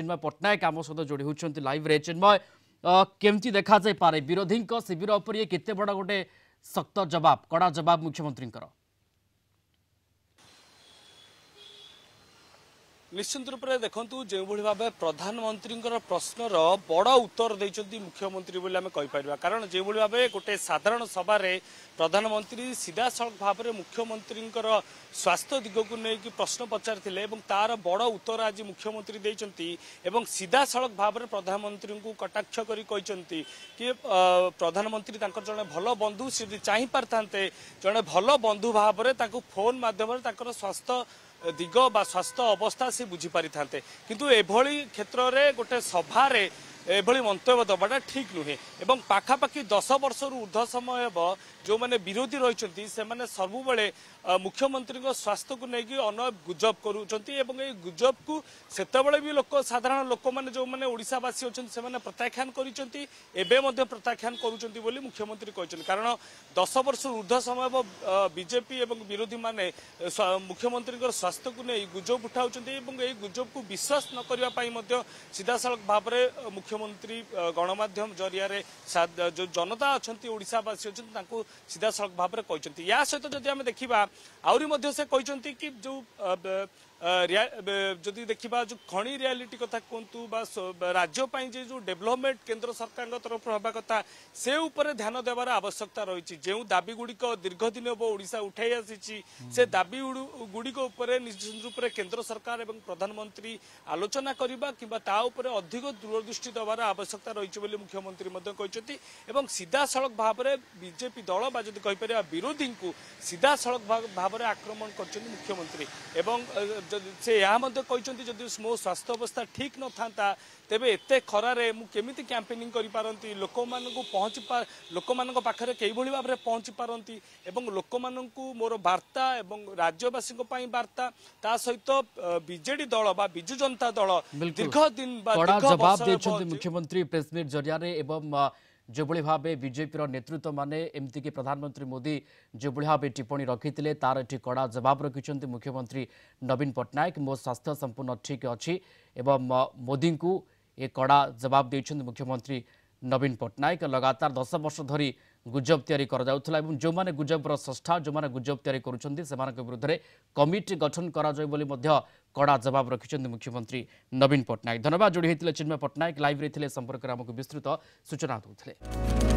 चिन्मय पट्टनायक आम सहित जोड़ी होती लाइव रे। चिन्मय केमती देखा जाए पारे विरोधी शिविर उपर ये केते बड़ा गोटे सख्त जवाब कड़ा जवाब मुख्यमंत्री निश्चित रूप से देखु जो भाव प्रधानमंत्री प्रश्नर बड़ उत्तर देते मुख्यमंत्री बोली आम कहीपर कारण जो भाव गोटे साधारण सभा प्रधानमंत्री सीधा सड़क भाव में मुख्यमंत्री स्वास्थ्य दिग को लेकिन प्रश्न पचारि तार बड़ उत्तर आज मुख्यमंत्री देते सीधा सड़क भाव में प्रधानमंत्री को कटाक्ष कर कि प्रधानमंत्री जड़े भल बंधु सी चाह पारे जड़े भल बंधु भाव में फोन मध्यम स्वास्थ्य दिग बा स्वास्थ्य अवस्था से बुझी पारि थांते किंतु एभली क्षेत्र रे गोटे सभा रे एभली मंतव्य दबाटा ठीक नुहे एवं पाखापाखि 10 वर्ष ऊर्ध्व समय जो मैंने विरोधी रही से सबुबले मुख्यमंत्री स्वास्थ्य को लेकिन अनय गुजब करुँच गुजब को सेतबले भी लोक साधारण लोक मैंने जो मैंने ओडिशावासी अच्छा से प्रत्याख्यान कर प्रत्याख्यान करुँच मुख्यमंत्री कहते कारण 10 वर्ष ऊर्ध्व समय बीजेपी एवं विरोधी माने मुख्यमंत्री स्वास्थ्य को नहीं गुजब उठाऊँ गुजब को विश्वास न करने सीधा सड़क भाव में मुख्यमंत्री गणमाध्यम जरिया जो जनता अच्छा ओडिशावासी अच्छा सीधा सड़क भाव में कहते या सहित जदि आम देखा आहरी से कहते कि जो जदि देखा जो खणी रियालिटी कथा कहतु राज्य जो डेभलपमेंट केंद्र सरकार तरफ हवा कथा से उपर ध्यान देवार आवश्यकता रही जो दाबी गुड़िक दीर्घ दिन हम ओडिशा उठाई आसी से दाबी गुड़िक निश्चित रूप से केंद्र सरकार और प्रधानमंत्री आलोचना करवा कि अधिक दूरदृष्टि देवार आवश्यकता रही मुख्यमंत्री कहते सीधा सड़क भाव में बीजेपी दल जदि कहीपर विरोधी को सीधा सड़क भाव में आक्रमण कर मुख्यमंत्री से कहते जदि मो स्वास्थ्य अवस्था ठीक न था तेबे एते खरारे मु केमिति कैंपेनिंग करि पारंती लोक मानकु लोक मानक पाखरे कई भली भाव में पहुंची पारंती एवं लोक मानकु मोर वार्ता एवं राज्यवासी पई वार्ता ता सहित बीजेडी दल बा बिजु जनता दल दीर्घ दिन बा दीर्घ जवाब देछन्ती मुख्यमंत्री प्रेस मीट जरिया रे एवं जो भाव बीजेपी नेतृत्व माने एमती कि प्रधानमंत्री मोदी जो भाव टिप्पणी रखी तार एटी कड़ा जवाब रखिंट मुख्यमंत्री नवीन पट्टनायक मो स्वास्थ्य संपूर्ण ठीक अच्छी एवं मोदी को ये कड़ा जवाब देते मुख्यमंत्री नवीन पट्टनायक लगातार 10 वर्ष धरी गुजब तैयारी जो माने गुजबर स्रष्टा जो माने गुजब तैयारी करुँच विरुद्ध में कमिटी गठन करा कड़ा जवाब रखिंट मुख्यमंत्री नवीन पट्टनायक। धन्यवाद जोड़ी होते चिन्मय पट्टनायक लाइव रे संपर्क में आमको विस्तृत सूचना दूसरे।